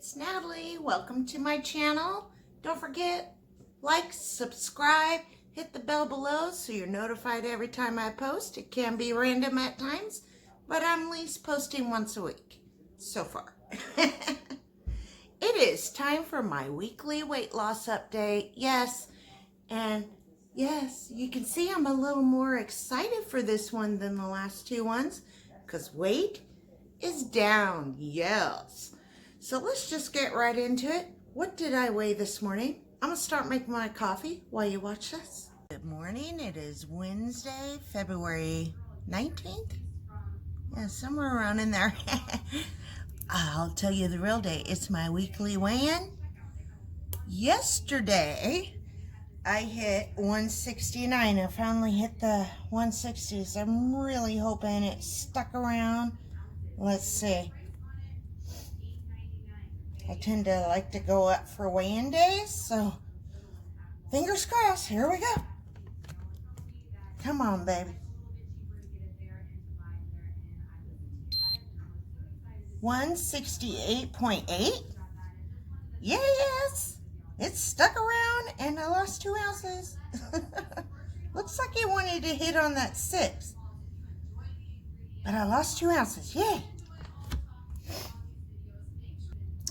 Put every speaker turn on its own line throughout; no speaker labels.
it's Natalie. Welcome to my channel. Don't forget, like, subscribe, hit the bell below so you're notified every time I post. It can be random at times, but I'm at least posting once a week so far. It is time for my weekly weight loss update. Yes, and yes, you can see I'm a little more excited for this one than the last two ones because weight is down. Yes. So let's just get right into it. What did I weigh this morning? I'm gonna start making my coffee while you watch this. Good morning. It is Wednesday, February 19th. Yeah, somewhere around in there. I'll tell you the real day. It's my weekly weigh-in. Yesterday, I hit 169. I finally hit the 160s. I'm really hoping it stuck around. Let's see. I tend to like to go up for weigh-in days, so fingers crossed. Here we go. Come on, baby. 168.8. Yes, it's stuck around, and I lost 2 ounces. Looks like it wanted to hit on that 6, but I lost 2 ounces. Yay!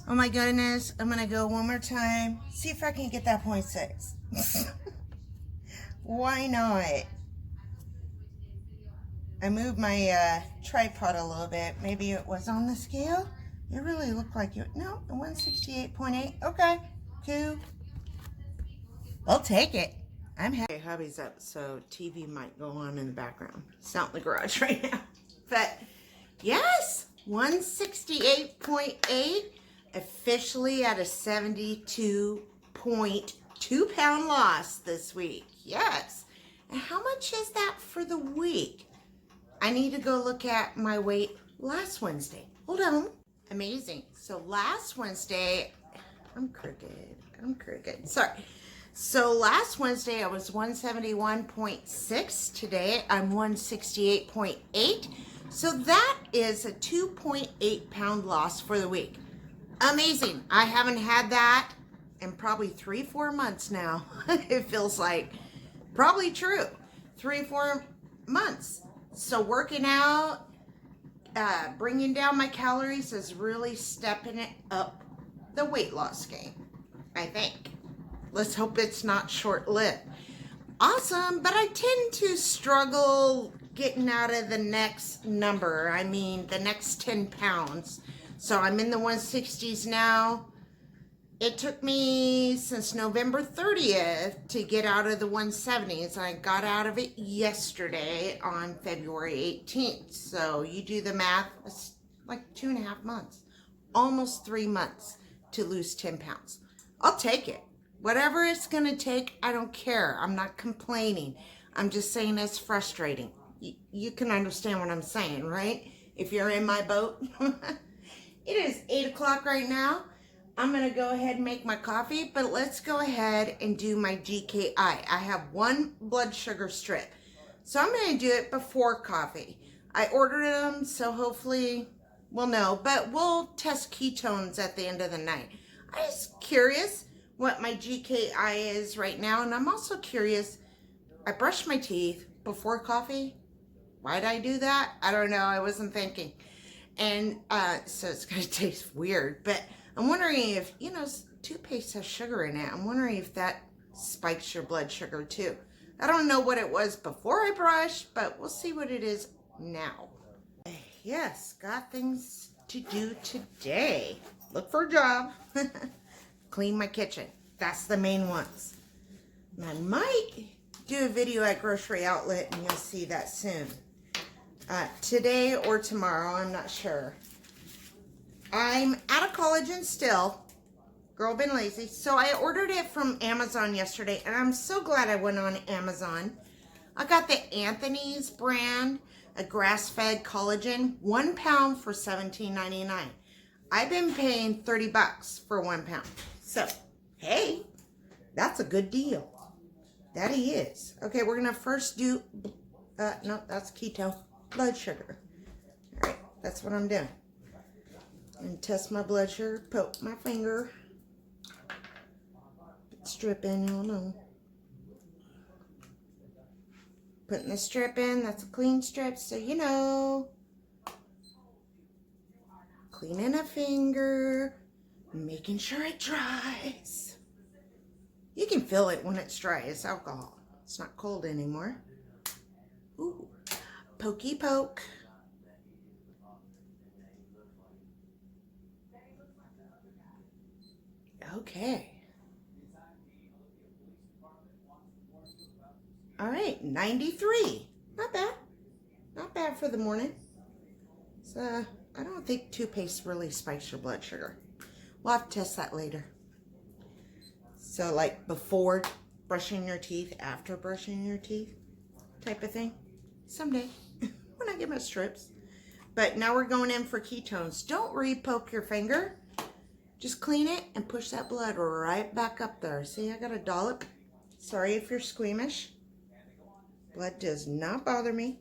Oh my goodness, I'm gonna go one more time. See if I can get that 0.6. Why not? I moved my tripod a little bit. Maybe it was on the scale. It really looked like it. No, 168.8. Okay, cool. I'll take it. I'm happy. Hubby's up, so TV might go on in the background. It's out in the garage right now. But yes, 168.8. Officially at a 72.2 pound loss this week. Yes. And how much is that for the week? I need to go look at my weight last Wednesday. Hold on. Amazing. So last Wednesday, I'm crooked. Sorry. So last Wednesday I was 171.6. Today I'm 168.8. So that is a 2.8 pound loss for the week. Amazing. I haven't had that in probably 3-4 months now. It feels like probably true. 3-4 months. So working out, bringing down my calories is really stepping it up the weight loss game, I think. Let's hope it's not short-lived. Awesome, but I tend to struggle getting out of the next number. I mean, the next 10 pounds. So I'm in the 160s now. It took me since November 30th to get out of the 170s. I got out of it yesterday on February 18th. So you do the math, it's like 2.5 months, almost 3 months to lose 10 pounds. I'll take it. Whatever it's gonna take, I don't care. I'm not complaining. I'm just saying it's frustrating. You can understand what I'm saying, right? If you're in my boat. It is 8 o'clock right now. I'm going to go ahead and make my coffee, but let's go ahead and do my GKI. I have 1 blood sugar strip. So I'm going to do it before coffee. I ordered them, so hopefully we'll know, but we'll test ketones at the end of the night. I'm just curious what my GKI is right now, and I'm also curious, I brushed my teeth before coffee. Why'd I do that? I don't know. I wasn't thinking. And so it's going to taste weird, but I'm wondering if, you know, toothpaste has sugar in it. I'm wondering if that spikes your blood sugar too. I don't know what it was before I brushed, but we'll see what it is now. Yes, got things to do today. Look for a job. Clean my kitchen. That's the main ones. And I might do a video at Grocery Outlet, and you'll see that soon. Today or tomorrow, I'm not sure. I'm out of collagen still. Girl, been lazy. So I ordered it from Amazon yesterday, and I'm so glad I went on Amazon. I got the Anthony's brand, a grass-fed collagen, 1 pound for $17.99. I've been paying 30 bucks for 1 pound. So, hey, that's a good deal. That he is. Okay, we're gonna first do, no, that's keto. Blood sugar. All right, that's what I'm doing. And test my blood sugar, poke my finger. Strip in, you'll know. Putting the strip in, that's a clean strip, so you know. Cleaning a finger, making sure it dries. You can feel it when it's dry, it's alcohol. It's not cold anymore. Ooh, pokey poke. Okay. All right, 93. Not bad. Not bad for the morning. So, I don't think toothpaste really spikes your blood sugar. We'll have to test that later. So, like before brushing your teeth, after brushing your teeth type of thing. Someday, when I get my strips. But now we're going in for ketones. Don't re-poke your finger. Just clean it and push that blood right back up there. See, I got a dollop. Sorry if you're squeamish. Blood does not bother me.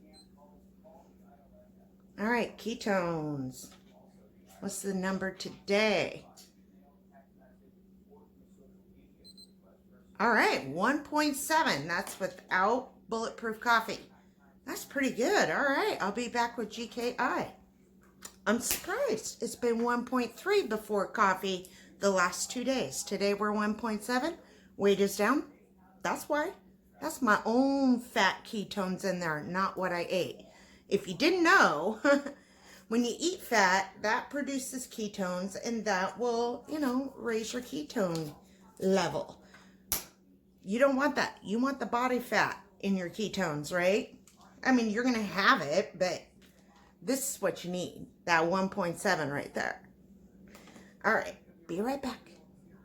All right, ketones. What's the number today? All right, 1.7. That's without bulletproof coffee. That's pretty good. All right, I'll be back with GKI. I'm surprised. It's been 1.3 before coffee the last 2 days. Today we're 1.7. Weight is down. That's why. That's my own fat ketones in there, not what I ate. If you didn't know, when you eat fat, that produces ketones, and that will, you know, raise your ketone level. You don't want that. You want the body fat in your ketones, right? I mean, you're going to have it, but this is what you need. That 1.7 right there. All right. Be right back.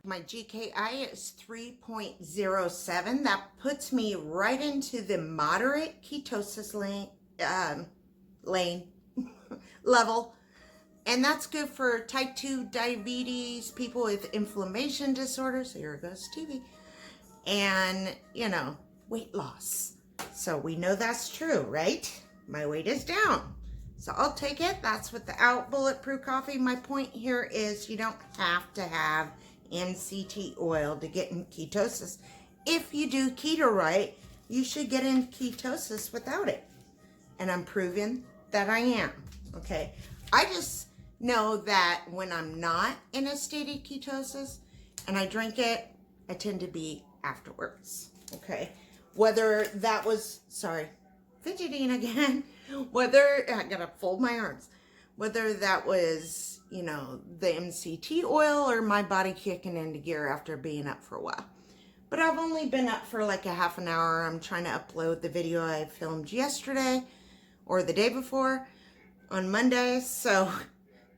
My GKI is 3.07. That puts me right into the moderate ketosis lane level. And that's good for type 2 diabetes, people with inflammation disorders. Here goes TV. And, you know, weight loss. So we know that's true, right? My weight is down. So I'll take it. That's without bulletproof coffee. My point here is you don't have to have MCT oil to get in ketosis. If you do keto right, you should get in ketosis without it. And I'm proving that I am. Okay. I just know that when I'm not in a state of ketosis and I drink it, I tend to be afterwards. Okay. Whether that was, sorry, fidgeting again, whether, I gotta fold my arms, whether that was, you know, the MCT oil or my body kicking into gear after being up for a while. But I've only been up for like a half an hour. I'm trying to upload the video I filmed yesterday or the day before on Monday. So,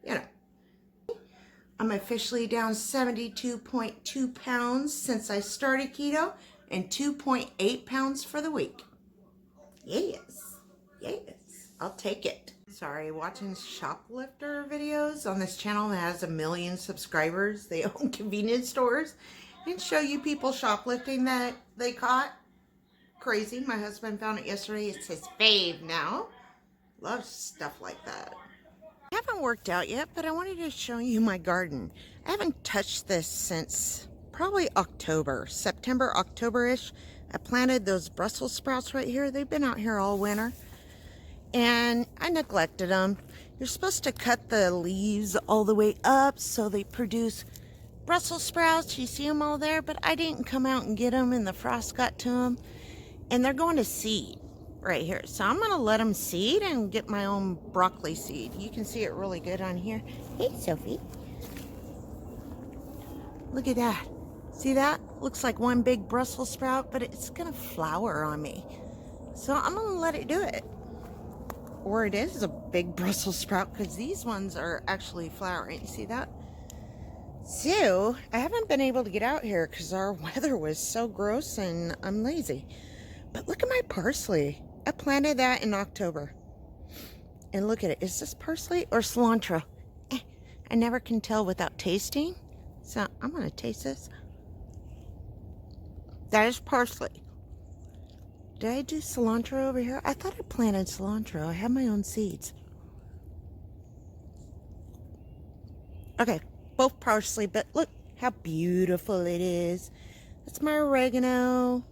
you know, I'm officially down 72.2 pounds since I started keto and 2.8 pounds for the week. Yes, yes, I'll take it. Sorry, watching shoplifter videos on this channel that has 1 million subscribers. They own convenience stores and show you people shoplifting that they caught. Crazy. My husband found it yesterday. It's his fave now. Loves stuff like that. I haven't worked out yet, but I wanted to show you my garden. I haven't touched this since probably October, September, October-ish. I planted those Brussels sprouts right here. They've been out here all winter. And I neglected them. You're supposed to cut the leaves all the way up so they produce Brussels sprouts. You see them all there, but I didn't come out and get them and the frost got to them. And they're going to seed right here. So I'm going to let them seed and get my own broccoli seed. You can see it really good on here. Hey, Sophie. Look at that. See that? Looks like one big Brussels sprout, but it's going to flower on me. So I'm going to let it do it. Or it is a big Brussels sprout because these ones are actually flowering. See that? So I haven't been able to get out here because our weather was so gross and I'm lazy. But look at my parsley. I planted that in October. And look at it. Is this parsley or cilantro? I never can tell without tasting. So I'm going to taste this. That is parsley. Did I do cilantro over here? I thought I planted cilantro. I have my own seeds. Okay, both parsley, but look how beautiful it is. That's my oregano.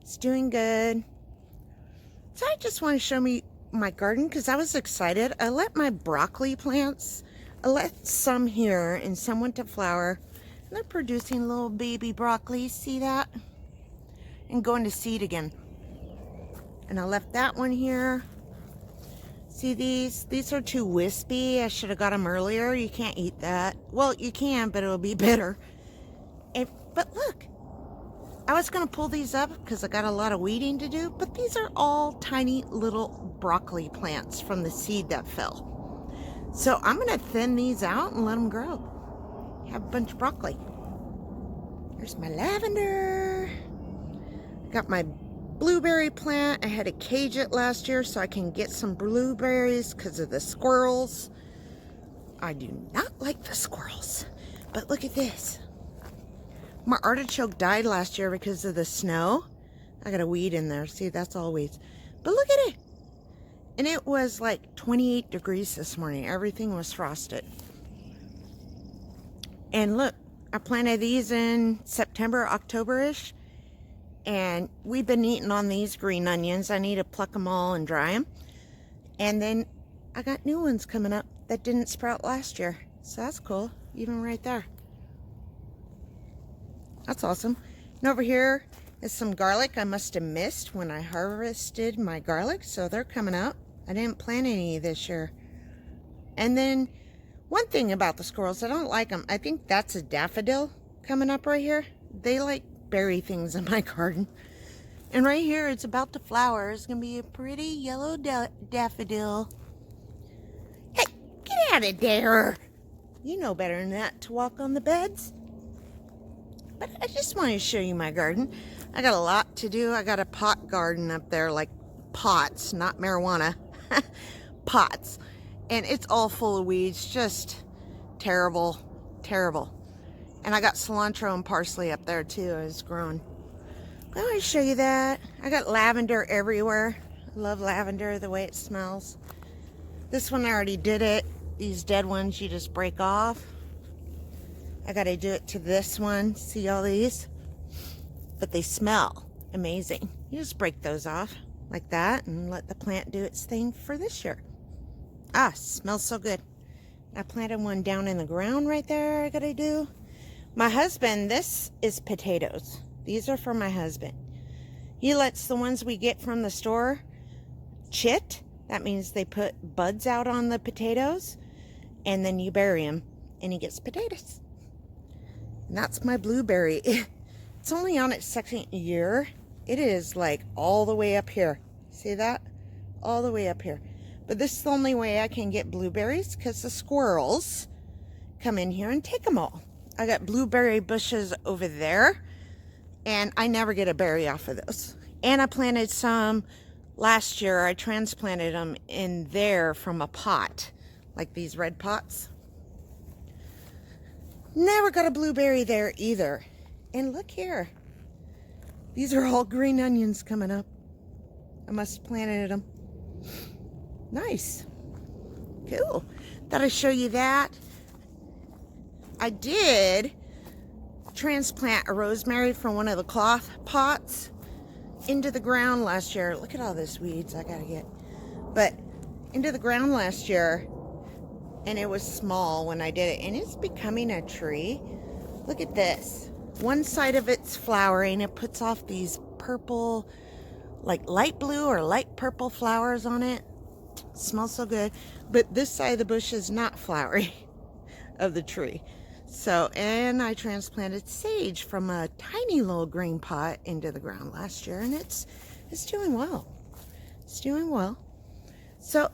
It's doing good. So I just want to show me my garden because I was excited. I let my broccoli plants, I left some here and some went to flower. And they're producing little baby broccoli. See that? And going to seed again. And I left that one here. See these? These are too wispy. I should have got them earlier. You can't eat that. Well, you can, but it'll be bitter. But look, I was going to pull these up because I got a lot of weeding to do, but these are all tiny little broccoli plants from the seed that fell. So I'm going to thin these out and let them grow. Have a bunch of broccoli. Here's my lavender. Got my blueberry plant. I had to cage it last year so I can get some blueberries because of the squirrels. I do not like the squirrels. But look at this. My artichoke died last year because of the snow. I got a weed in there. See, that's all weeds. But look at it. And it was like 28 degrees this morning. Everything was frosted. And look, I planted these in September, October-ish. And we've been eating on these green onions. I need to pluck them all and dry them. And then I got new ones coming up that didn't sprout last year. So that's cool. Even right there. That's awesome. And over here is some garlic I must have missed when I harvested my garlic. So they're coming up. I didn't plant any this year. And then one thing about the squirrels, I don't like them. I think that's a daffodil coming up right here. They like berry things in my garden. And right here, it's about to flower. It's going to be a pretty yellow daffodil. Hey, get out of there. You know better than that to walk on the beds. But I just wanted to show you my garden. I got a lot to do. I got a pot garden up there, like pots, not marijuana. Pots. And it's all full of weeds. Just terrible, terrible. And I got cilantro and parsley up there too. It's grown. I want to show you that. I got lavender everywhere. I love lavender, the way it smells. This one I already did it. These dead ones you just break off. I got to do it to this one. See all these? But they smell amazing. You just break those off like that and let the plant do its thing for this year. Ah, smells so good. I planted one down in the ground right there. I got to do. My husband, this is potatoes. These are for my husband. He lets the ones we get from the store chit. That means they put buds out on the potatoes and then you bury them and he gets potatoes. And that's my blueberry. It's only on its second year. It is like all the way up here. See that? All the way up here. But this is the only way I can get blueberries because the squirrels come in here and take them all. I got blueberry bushes over there and I never get a berry off of those. And I planted some last year. I transplanted them in there from a pot, like these red pots. Never got a blueberry there either. And look here. These are all green onions coming up. I must have planted them. Nice. Cool. Thought I'd show you that. I did transplant a rosemary from one of the cloth pots into the ground last year. Look at all this weeds I gotta get. But into the ground last year, and it was small when I did it, and it's becoming a tree. Look at this. One side of it's flowering. It puts off these purple, like light blue or light purple flowers on it. Smells so good. But this side of the bush is not flowery of the tree. So, and I transplanted sage from a tiny little green pot into the ground last year, and it's doing well. It's doing well. So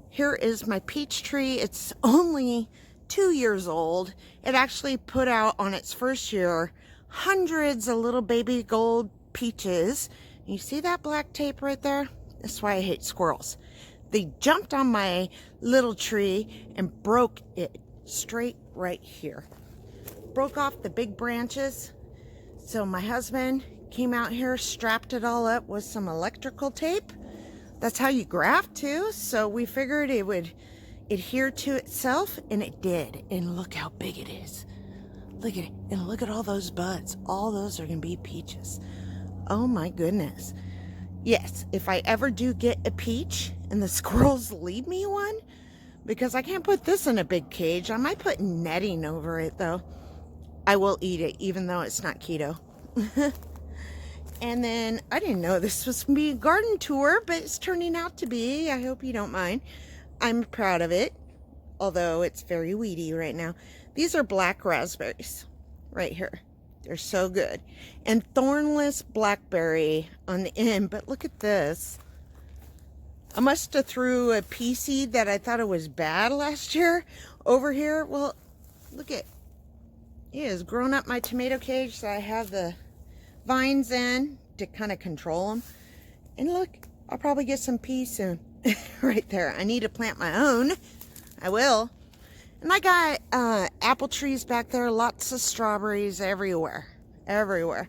here is my peach tree. It's only 2 years old. It actually put out on its first year hundreds of little baby gold peaches. You see that black tape right there? That's why I hate squirrels. They jumped on my little tree and broke it straight right here. Broke off the big branches. So my husband came out here, strapped it all up with some electrical tape. That's how you graft too. So we figured it would adhere to itself, and it did. And look how big it is. Look at it, and look at all those buds. All those are going to be peaches. Oh my goodness. Yes, if I ever do get a peach and the squirrels leave me one, because I can't put this in a big cage. I might put netting over it though. I will eat it even though it's not keto. And then I didn't know this was going to be a garden tour, but it's turning out to be. I hope you don't mind. I'm proud of it, although it's very weedy right now. These are black raspberries right here. They're so good. And thornless blackberry on the end. But look at this. I must have threw a pea seed that I thought it was bad last year over here. Well, look at it has grown up my tomato cage, so I have the vines in to kind of control them. And look, I'll probably get some peas soon. Right there. I need to plant my own. I will. And I got apple trees back there, lots of strawberries everywhere. Everywhere.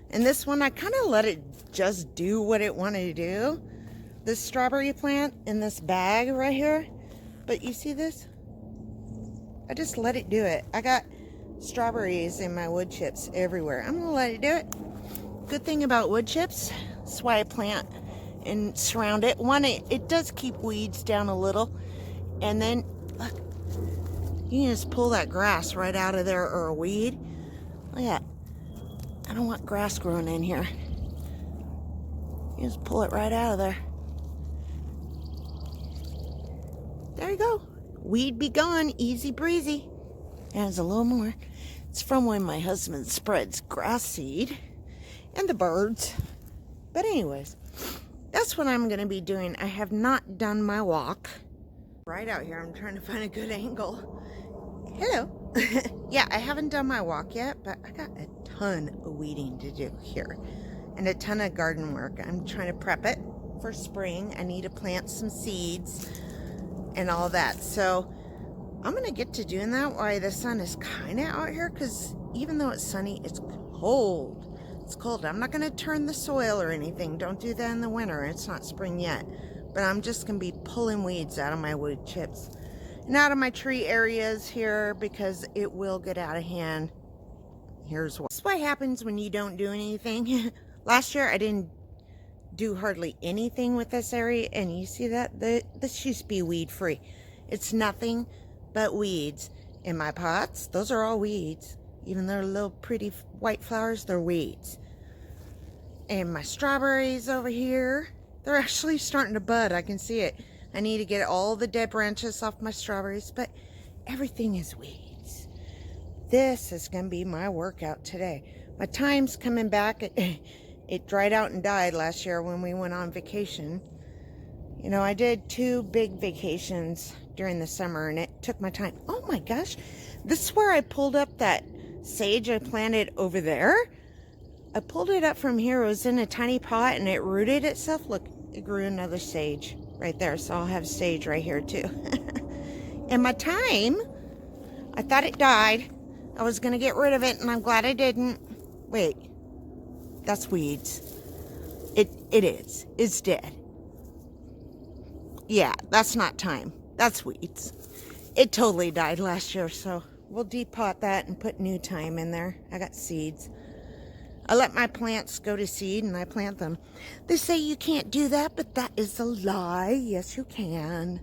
And this one, I kind of let it just do what it wanted to do. This strawberry plant in this bag right here. But you see this? I just let it do it. I got strawberries in my wood chips everywhere. I'm going to let it do it. Good thing about wood chips, that's why I plant and surround it. One, it does keep weeds down a little. And then, look. You can just pull that grass right out of there, or a weed. Look at that. I don't want grass growing in here. You just pull it right out of there. There you go. Weed be gone. Easy breezy. There's a little more. It's from when my husband spreads grass seed and the birds. But anyways, that's what I'm going to be doing. I have not done my walk. Right out here, I'm trying to find a good angle. Hello. Yeah, I haven't done my walk yet, but I got a ton of weeding to do here and a ton of garden work. I'm trying to prep it for spring. I need to plant some seeds and all that. So I'm going to get to doing that while the sun is kind of out here, because even though it's sunny, it's cold. It's cold. I'm not going to turn the soil or anything. Don't do that in the winter. It's not spring yet. But I'm just going to be pulling weeds out of my wood chips and out of my tree areas here, because it will get out of hand. Here's what. This is what happens when you don't do anything. Last year I didn't do hardly anything with this area, and you see that? This used to be weed free. It's nothing but weeds. In my pots, those are all weeds. Even though they're little pretty white flowers, they're weeds. And my strawberries over here, they're actually starting to bud. I can see it. I need to get all the dead branches off my strawberries, but everything is weeds. This is going to be my workout today. My time's coming back. It dried out and died last year when we went on vacation. You know, I did 2 big vacations during the summer, and it took my time. Oh my gosh. This is where I pulled up that sage I planted over there. I pulled it up from here. It was in a tiny pot, and it rooted itself. Look, it grew another sage right there. So I'll have sage right here too. And my thyme, I thought it died. I was going to get rid of it, and I'm glad I didn't. Wait, that's weeds. It is. It's dead. Yeah, that's not thyme. That's weeds. It totally died last year, so we'll depot that and put new thyme in there. I got seeds. I let my plants go to seed and I plant them. They say you can't do that, but that is a lie. Yes, you can.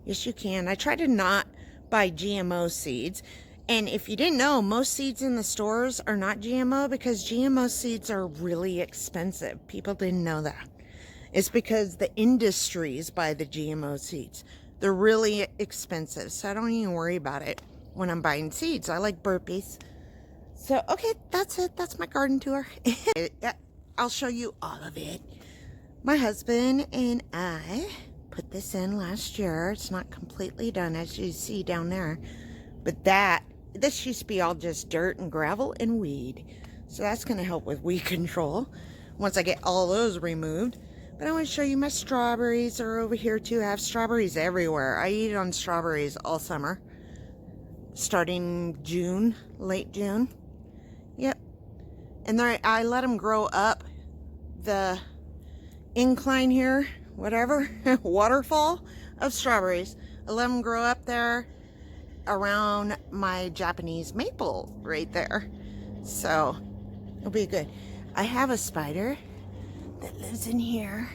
Yes, you can. I try to not buy GMO seeds. And if you didn't know, most seeds in the stores are not GMO, because GMO seeds are really expensive. People didn't know that. It's because the industries buy the GMO seeds. They're really expensive, so I don't even worry about it when I'm buying seeds. I like burpees. So, okay, that's it. That's my garden tour. I'll show you all of it. My husband and I put this in last year. It's not completely done, as you see down there. But this used to be all just dirt and gravel and weed. So that's going to help with weed control once I get all those removed. But I want to show you my strawberries are over here too. I have strawberries everywhere. I eat on strawberries all summer. Starting June, late June. Yep. And I let them grow up the incline here, whatever, waterfall of strawberries. I let them grow up there around my Japanese maple right there. So it'll be good. I have a spider that lives in here,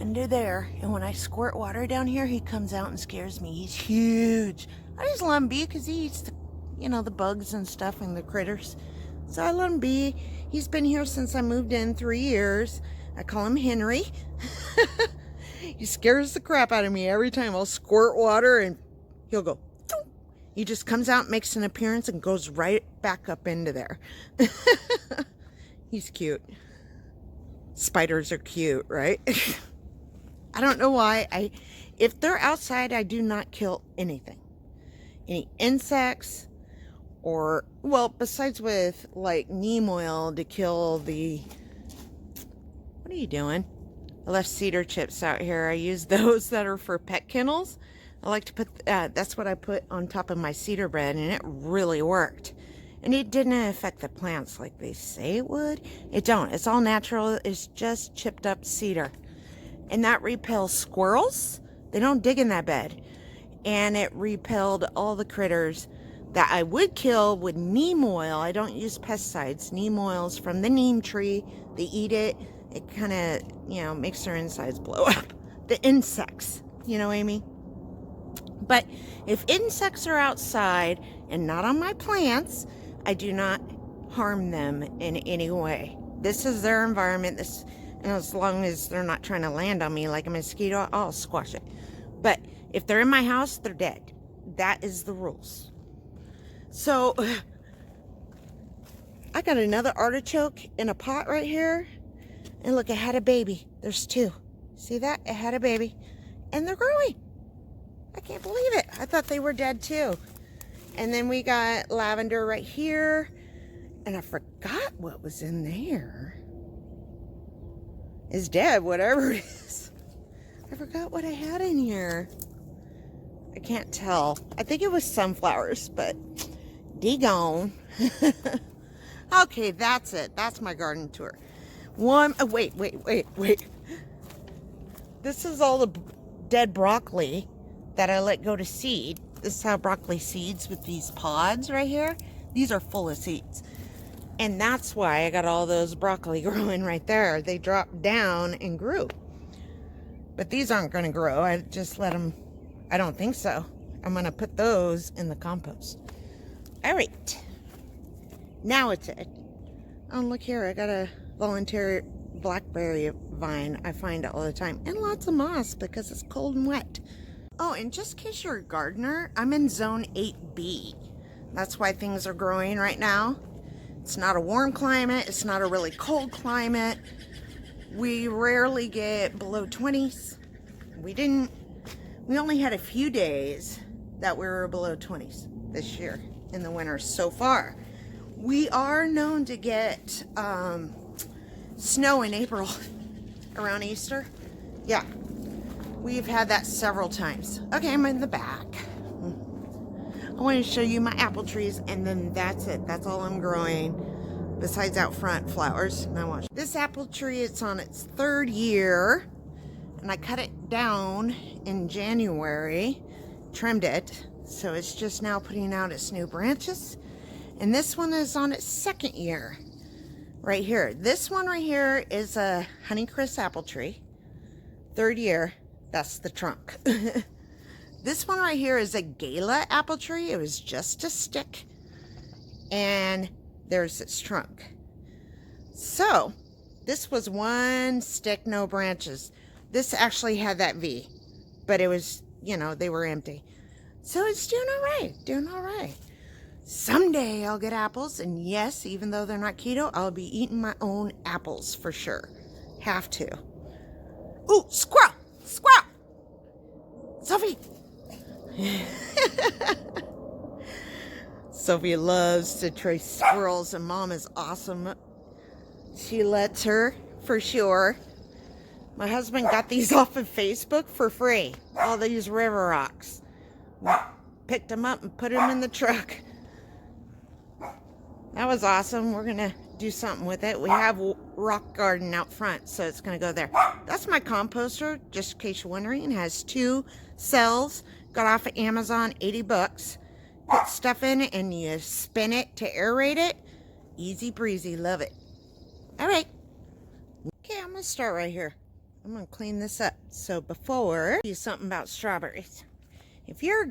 under there, and when I squirt water down here, he comes out and scares me. He's huge. I just let him be because he eats the, the bugs and stuff and the critters. So I let him be. He's been here since I moved in 3 years. I call him Henry. He scares the crap out of me every time. I'll squirt water and he'll go. Doo. He just comes out, makes an appearance, and goes right back up into there. He's cute. Spiders are cute, right? I don't know why. If they're outside, I do not kill anything. Any insects, or, well, besides with like neem oil to kill the, what are you doing? I left cedar chips out here. I use those that are for pet kennels. I like to put, that's what I put on top of my cedar bread, and it really worked. And it didn't affect the plants like they say it would. It don't. It's all natural. It's just chipped up cedar. And that repels squirrels. They don't dig in that bed. And it repelled all the critters that I would kill with neem oil. I don't use pesticides. Neem oil's from the neem tree. They eat it. It kind of, makes their insides blow up. The insects, you know what I mean? But if insects are outside and not on my plants, I do not harm them in any way. This is their environment. And as long as they're not trying to land on me like a mosquito, I'll squash it. But if they're in my house, they're dead. That is the rules. So I got another artichoke in a pot right here. And look, it had a baby. There's 2. See that? It had a baby. And they're growing. I can't believe it. I thought they were dead too. And then we got lavender right here. And I forgot what was in there. It's dead, whatever it is. I forgot what I had in here. I can't tell. I think it was sunflowers, but de-gone. Okay, that's it. That's my garden tour. Wait. This is all the dead broccoli that I let go to seed. This is how broccoli seeds with these pods right here. These are full of seeds. And that's why I got all those broccoli growing right there. They dropped down and grew. But these aren't going to grow. I just let them, I don't think so. I'm going to put those in the compost. All right. Now it's it. Oh, look here. I got a volunteer blackberry vine I find all the time. And lots of moss because it's cold and wet. Oh, and just in case you're a gardener, I'm in zone 8B. That's why things are growing right now. It's not a warm climate. It's not a really cold climate. We rarely get below 20s. We only had a few days that we were below 20s this year in the winter so far. We are known to get snow in April around Easter. Yeah, we've had that several times. Okay, I'm in the back. I want to show you my apple trees, and then that's it. That's all I'm growing besides out front flowers. And I want this apple tree. It's on its 3rd year, and I cut it down in January, trimmed it, so it's just now putting out its new branches. And this one is on its 2nd year right here. This one right here is a Honeycrisp apple tree, 3rd year. That's the trunk. This one right here is a Gala apple tree. It was just a stick. And there's its trunk. So, this was one stick, no branches. This actually had that V. But it was, they were empty. So it's doing all right. Someday I'll get apples. And yes, even though they're not keto, I'll be eating my own apples for sure. Have to. Ooh, squirrel! Squirrel! Sophie! Sophie loves to chase squirrels, and Mom is awesome. She lets her, for sure. My husband got these off of Facebook for free. All these river rocks. Picked them up and put them in the truck. That was awesome. We're going to do something with it. We have rock garden out front, so it's going to go there. That's my composter, just in case you're wondering. It has 2 cells. Got off of Amazon, 80 bucks. Put stuff in it and you spin it to aerate it. Easy breezy, love it. All right. Okay, I'm going to start right here. I'm going to clean this up. So before, do something about strawberries. If you're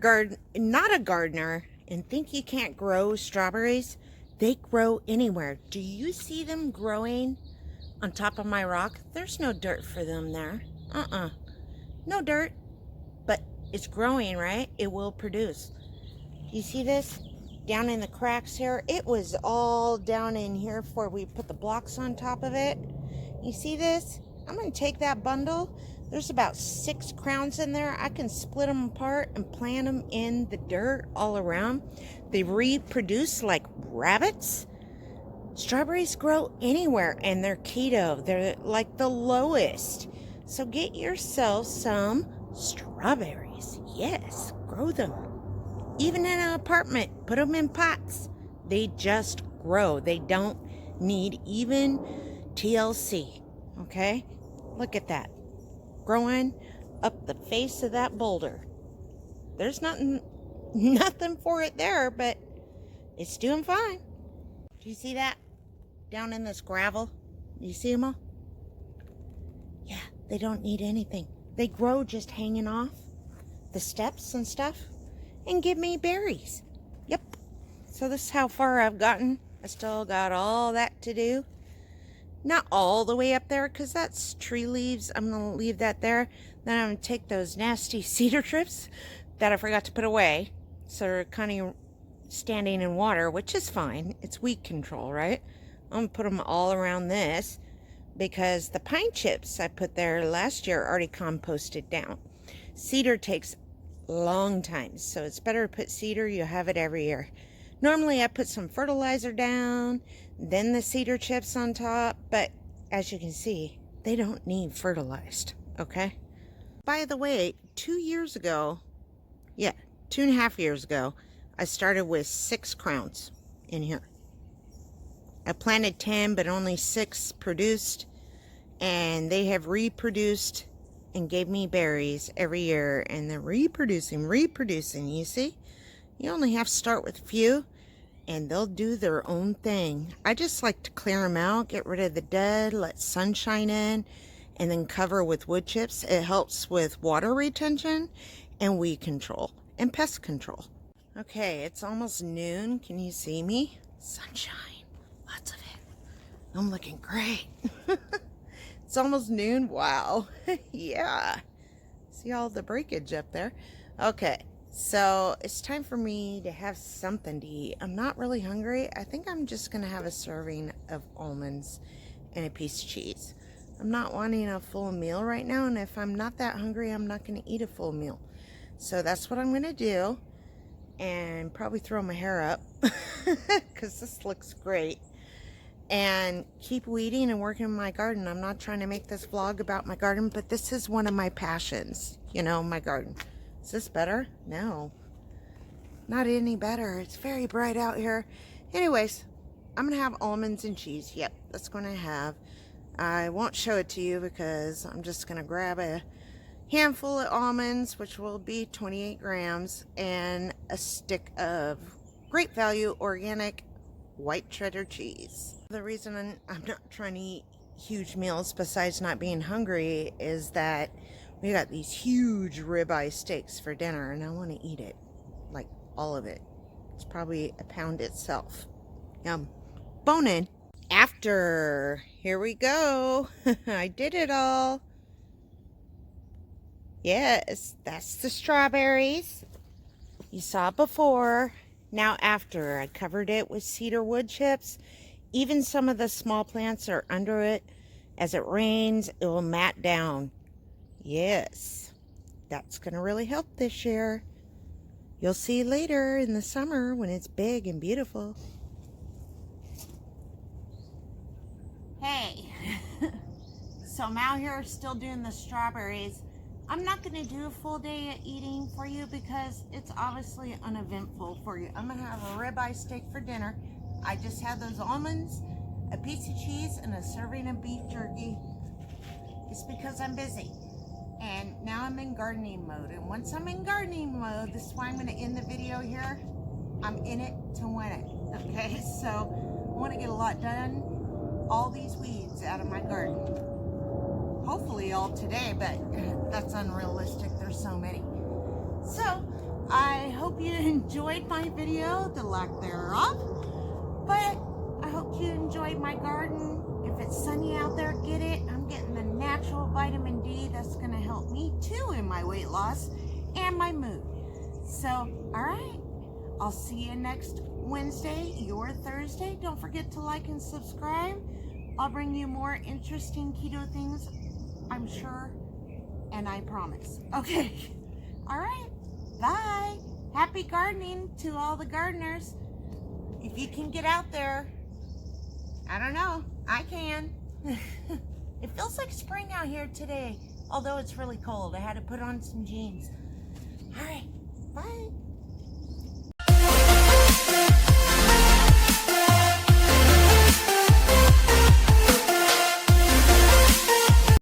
not a gardener and think you can't grow strawberries, they grow anywhere. Do you see them growing on top of my rock? There's no dirt for them there. No dirt, but it's growing, right? It will produce. You see this down in the cracks here? It was all down in here before we put the blocks on top of it. You see this? I'm going to take that bundle. There's about 6 crowns in there. I can split them apart and plant them in the dirt all around. They reproduce like rabbits. Strawberries grow anywhere and they're keto. They're like the lowest. So get yourself some strawberries. Yes, grow them. Even in an apartment, put them in pots. They just grow. They don't need even TLC. Okay? Look at that. Growing up the face of that boulder. There's nothing for it there, but it's doing fine. Do you see that? Down in this gravel? You see them all? Yeah, they don't need anything. They grow just hanging off the steps and stuff and give me berries. Yep. So this is how far I've gotten. I still got all that to do. Not all the way up there because that's tree leaves. I'm going to leave that there. Then I'm going to take those nasty cedar strips that I forgot to put away. So they're kind of standing in water, which is fine. It's weed control, right? I'm going to put them all around this because the pine chips I put there last year already composted down. Cedar takes long time, so it's better to put cedar. You have it every year. Normally I put some fertilizer down, then the cedar chips on top, but as you can see, they don't need fertilized, okay? By the way, 2 years ago, 2.5 years ago, I started with 6 crowns in here. I planted 10, but only 6 produced, and they have reproduced and gave me berries every year, and they're reproducing, you see? You only have to start with a few, and they'll do their own thing. I just like to clear them out, get rid of the dead, let sunshine in, and then cover with wood chips. It helps with water retention and weed control and pest control. Okay, it's almost noon. Can you see me? Sunshine, lots of it. I'm looking great. It's almost noon. Wow. Yeah. See all the breakage up there? Okay. So it's time for me to have something to eat. I'm not really hungry. I think I'm just going to have a serving of almonds and a piece of cheese. I'm not wanting a full meal right now, and if I'm not that hungry, I'm not going to eat a full meal. So that's what I'm going to do, and probably throw my hair up because this looks great, and keep weeding and working in my garden. I'm not trying to make this vlog about my garden, but this is one of my passions, you know, my garden. Is this better? No, not any better. It's very bright out here. Anyways, I'm gonna have almonds and cheese. Yep, that's what I have. I won't show it to you because I'm just gonna grab a handful of almonds, which will be 28 grams, and a stick of great value organic white cheddar cheese. The reason I'm not trying to eat huge meals besides not being hungry is that we got these huge ribeye steaks for dinner, and I want to eat it, like all of it. It's probably a pound itself. Yum. Bone in. After, here we go. I did it all. Yes, that's the strawberries you saw before. Now after, I covered it with cedar wood chips. Even some of the small plants are under it. As it rains, it will mat down. Yes, that's going to really help this year. You'll see later in the summer when it's big and beautiful. Hey, so I'm out here still doing the strawberries. I'm not going to do a full day of eating for you because it's obviously uneventful for you. I'm going to have a ribeye steak for dinner. I just had those almonds a piece of cheese, and a serving of beef jerky. It's because I'm busy. And now I'm in gardening mode. And once I'm in gardening mode, this is why I'm going to end the video here. I'm in it to win it. Okay, so I want to get a lot done. All these weeds out of my garden. Hopefully all today, but that's unrealistic. There's so many. So I hope you enjoyed my video, the lack thereof. But I hope you enjoyed my garden. If it's sunny out there, get it. I'm getting the natural vitamin D that's going to help me too in my weight loss and my mood. So, all right. I'll see you next Wednesday, your Thursday. Don't forget to like and subscribe. I'll bring you more interesting keto things, I'm sure, and I promise. Okay. All right. Bye. Happy gardening to all the gardeners. If you can get out there, I don't know. I can. It feels like spring out here today, although it's really cold. I had to put on some jeans. All right. Bye.